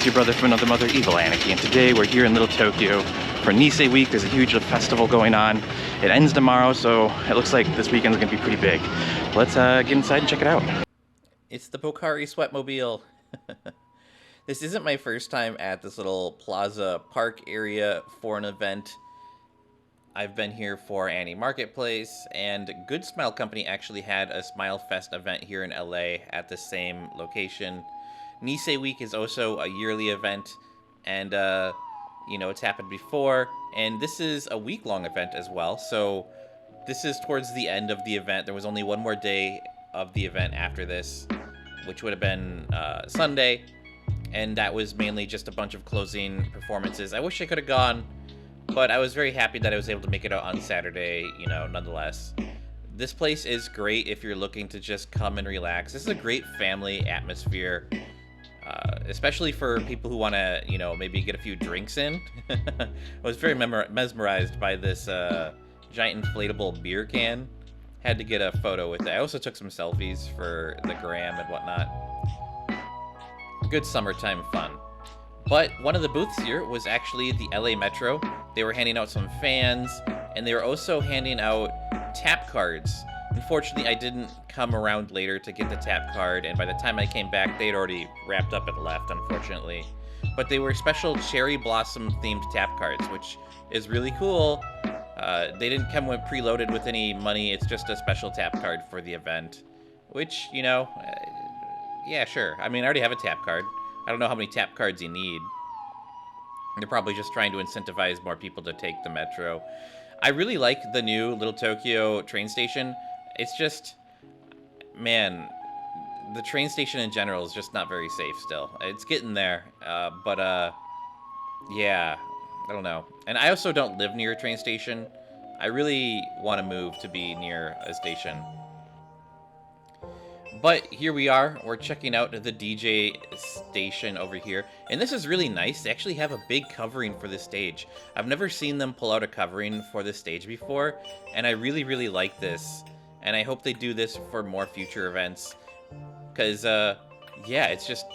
your brother from another mother, Evil Aniki, and today we're here in Little Tokyo for Nisei Week. There's a huge festival going on. It ends tomorrow, so it looks like this weekend's gonna be pretty big. Let's get inside and check it out. It's the Pocari Sweatmobile. This isn't my first time at this little plaza park area for an event. I've been here for Annie Marketplace, and Good Smile Company actually had a Smile Fest event here in LA at the same location. Nisei Week is also a yearly event, and it's happened before, and this is a week-long event as well, so this is towards the end of the event. There was only one more day of the event after this, which would have been Sunday, and that was mainly just a bunch of closing performances. I wish I could have gone, but I was very happy that I was able to make it out on Saturday, nonetheless. This place is great if you're looking to just come and relax. This is a great family atmosphere, especially for people who want to, maybe get a few drinks in. I was very mesmerized by this giant inflatable beer can. Had to get a photo with it. I also took some selfies for the gram and whatnot. Good summertime fun. But one of the booths here was actually the LA Metro. They were handing out some fans, and they were also handing out tap cards. Unfortunately, I didn't come around later to get the tap card, and by the time I came back, they'd already wrapped up and left, unfortunately. But they were special cherry blossom themed tap cards, which is really cool. They didn't come preloaded with any money. It's just a special tap card for the event, which, yeah, sure. I mean, I already have a tap card. I don't know how many tap cards you need. They're probably just trying to incentivize more people to take the metro. I really like the new Little Tokyo train station. It's just, man, the train station in general is just not very safe still. It's getting there, but yeah, I don't know. And I also don't live near a train station. I really want to move to be near a station. But here we are, we're checking out the DJ station over here, and this is really nice. They actually have a big covering for this stage. I've never seen them pull out a covering for this stage before, and I really, really like this. And I hope they do this for more future events, because, yeah, it's just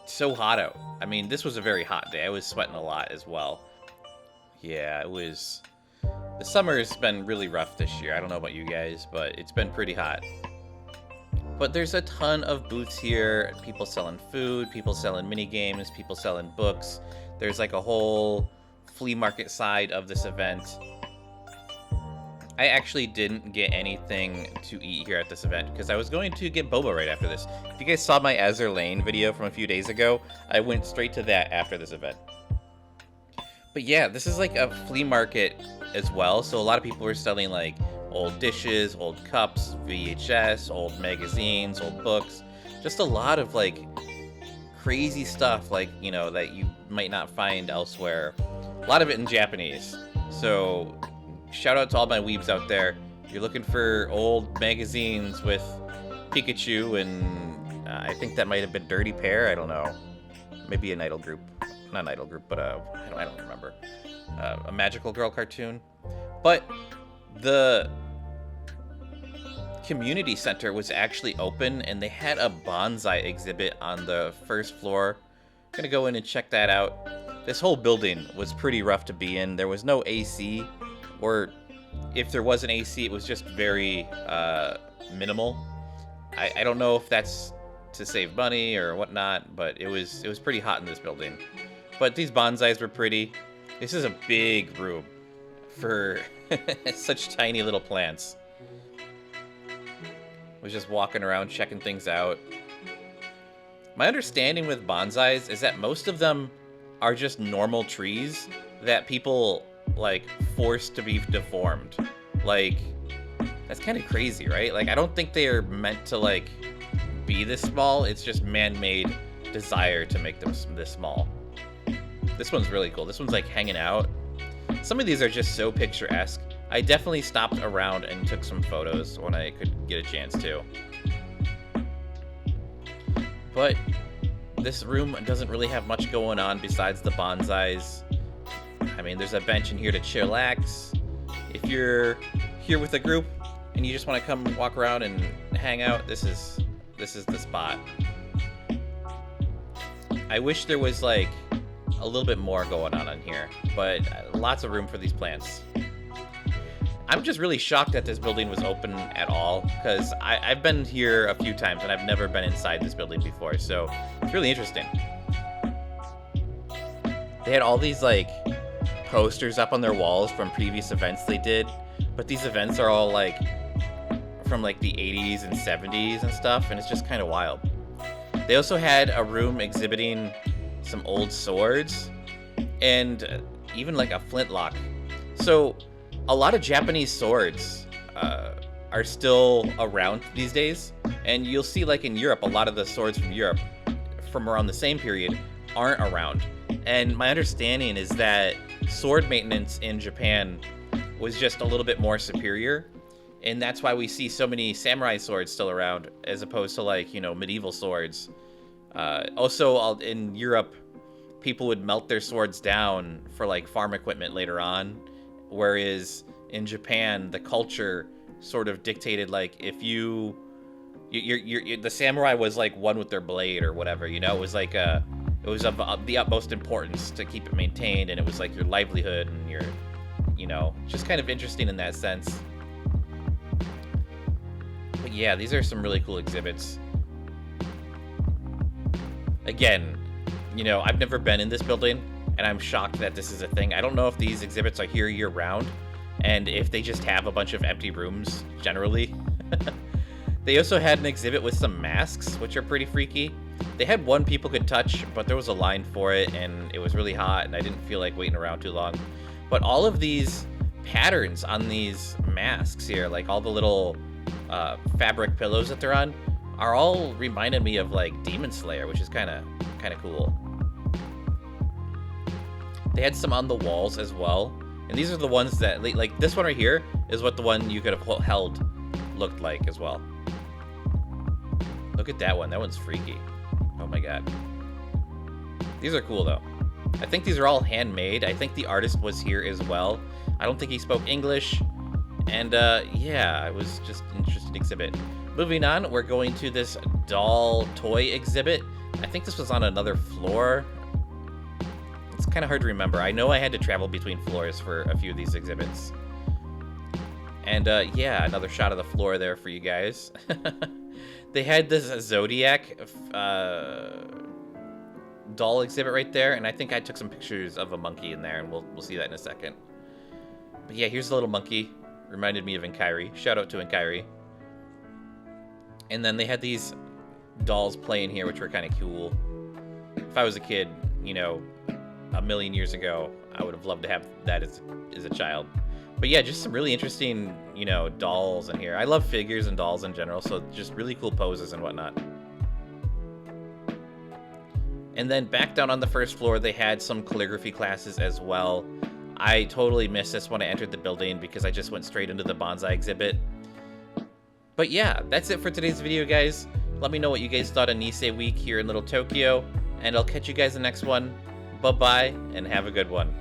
so hot out. I mean, this was a very hot day. I was sweating a lot as well. Yeah, it was... The summer's been really rough this year. I don't know about you guys, but it's been pretty hot. But there's a ton of booths here, people selling food, people selling mini games, people selling books. There's like a whole flea market side of this event. I actually didn't get anything to eat here at this event because I was going to get boba right after this. If you guys saw my Azur Lane video from a few days ago, I went straight to that after this event. But yeah, this is like a flea market as well, so a lot of people are selling like old dishes, old cups, VHS, old magazines, old books. Just a lot of like crazy stuff like, that you might not find elsewhere. A lot of it in Japanese. So shout out to all my weebs out there. If you're looking for old magazines with Pikachu and I think that might have been Dirty Pair, I don't know. Maybe an idol group. Not an idol group, but I don't remember. A Magical Girl cartoon. But the community center was actually open, and they had a bonsai exhibit on the first floor. I'm gonna go in and check that out. This whole building was pretty rough to be in. There was no AC, or if there was an AC, it was just very minimal. I don't know if that's to save money or whatnot, but it was pretty hot in this building. But these bonsais were pretty. This is a big room for such tiny little plants. Was just walking around checking things out. My understanding with bonsais is that most of them are just normal trees that people like force to be deformed. Like, that's kind of crazy, right? Like, I don't think they are meant to like be this small. It's just man-made desire to make them this small. This one's really cool. This one's like hanging out. Some of these are just so picturesque. I definitely stopped around and took some photos when I could get a chance to. But this room doesn't really have much going on besides the bonsais. I mean, there's a bench in here to chillax. If you're here with a group and you just want to come walk around and hang out, this is the spot. I wish there was like a little bit more going on here, but lots of room for these plants. I'm just really shocked that this building was open at all, because I've been here a few times and I've never been inside this building before, so it's really interesting. They had all these like posters up on their walls from previous events they did, but these events are all like from like the 80s and 70s and stuff, and it's just kind of wild. They also had a room exhibiting some old swords and even like a flintlock. So a lot of Japanese swords are still around these days, and you'll see like in Europe, a lot of the swords from Europe from around the same period aren't around. And my understanding is that sword maintenance in Japan was just a little bit more superior, and that's why we see so many samurai swords still around as opposed to like, you know, medieval swords. Also in Europe, people would melt their swords down for like farm equipment later on, whereas in Japan the culture sort of dictated like if the samurai was like one with their blade or whatever, you know, it was like it was of the utmost importance to keep it maintained, and it was like your livelihood and your, you know, just kind of interesting in that sense. But yeah, these are some really cool exhibits. Again, you know, I've never been in this building, and I'm shocked that this is a thing. I don't know if these exhibits are here year-round, and if they just have a bunch of empty rooms generally. They also had an exhibit with some masks, which are pretty freaky. They had one people could touch, but there was a line for it, and it was really hot, and I didn't feel like waiting around too long. But all of these patterns on these masks here, like all the little fabric pillows that they're on, are all reminded me of like Demon Slayer, which is kind of cool. They had some on the walls as well, and these are the ones that like this one right here is what the one you could have held looked like as well. Look at that one. That one's freaky. Oh my god. These are cool though. I think these are all handmade. I think the artist was here as well. I don't think he spoke English. And yeah, it was just an interesting exhibit. Moving on, we're going to this doll toy exhibit. I think this was on another floor. It's kind of hard to remember. I know I had to travel between floors for a few of these exhibits. And yeah, another shot of the floor there for you guys. They had this Zodiac doll exhibit right there, and I think I took some pictures of a monkey in there, and we'll see that in a second. But yeah, here's the little monkey. Reminded me of Inkairi. Shout out to Inkairi. And then they had these dolls playing here, which were kind of cool. If I was a kid, you know, a million years ago, I would have loved to have that as a child. But yeah, just some really interesting, you know, dolls in here. I love figures and dolls in general, so just really cool poses and whatnot. And then back down on the first floor, they had some calligraphy classes as well. I totally missed this when I entered the building because I just went straight into the bonsai exhibit. But yeah, that's it for today's video, guys. Let me know what you guys thought of Nisei Week here in Little Tokyo, and I'll catch you guys in the next one. Bye-bye, and have a good one.